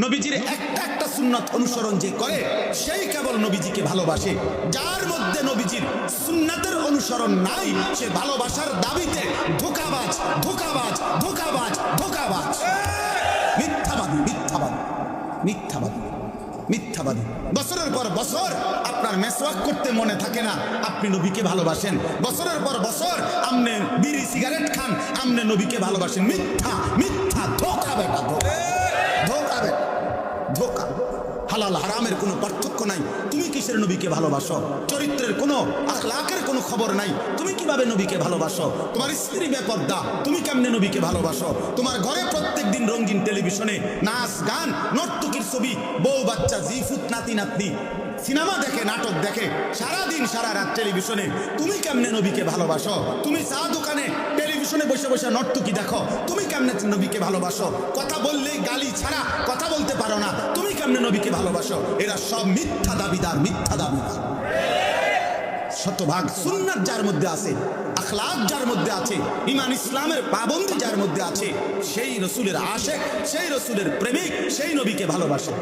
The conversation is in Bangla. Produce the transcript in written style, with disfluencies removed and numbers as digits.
নবীজির একটা একটা সুন্নাত অনুসরণ যে করে সেই কেবল নবীজিকে ভালোবাসে। যার মধ্যে নবীজির সুন্নাতের অনুসরণ নাই সে ভালোবাসার দাবিতে ধোঁকাবাজ ধোঁকাবাজ ধোঁকাবাজ ধোঁকাবাজ, মিথ্যাবাদী মিথ্যাবাদী মিথ্যাবাদী মিথ্যাবাদী। বছরের পর বছর আপনার মেসওয়াক করতে মনে থাকে না, আপনি নবীকে ভালোবাসেন। বছরের পর বছর আপনি বিড়ি সিগারেট খান, আপনি নবীকে ভালোবাসেন। মিথ্যা মিথ্যা, ধোঁকা বেটা, ধোঁকা বেটা, ধোঁকা। হালাল হারামের কোনো পার্থক্য নাই। তুমি কিসের নবীকে ভালোবাসো? চরিত্রের কোনো আখলাকের কোনো খবর নাই, তুমি কিভাবে নবীকে ভালোবাসো? তোমার স্ত্রী বেপর্দা, তুমি কেমনে নবীকে ভালোবাসো? তোমার ঘরে প্রত্যেক দিন রঙিন টেলিভিশনে নাচ গান নর্তকীর ছবি, বউ বাচ্চা জিফুত নাতি নাতনি সিনেমা দেখে, নাটক দেখে, সারাদিন সারা রাত টেলিভিশনে। তুমি কেমনে নবীকে ভালোবাসো? তুমি চা দোকানে টেলিভিশনে বসে বসে নর্তকী দেখো, তুমি কেমনে নবীকে ভালোবাসো? কথা বললেই গালি ছাড়া কথা বলতে পারো না, তুমি কেমনে নবীকে ভালোবাসো? এরা সব মিথ্যা দাবিদার, মিথ্যা দাবিদার। শতভাগ সুন্নাত যার মধ্যে আছে, আখলাক যার মধ্যে আছে, ঈমান ইসলামের পাবন্দি যার মধ্যে আছে, সেই রসুলের আশেক, সেই রসুলের প্রেমিক, সেই নবীকে ভালোবাসে।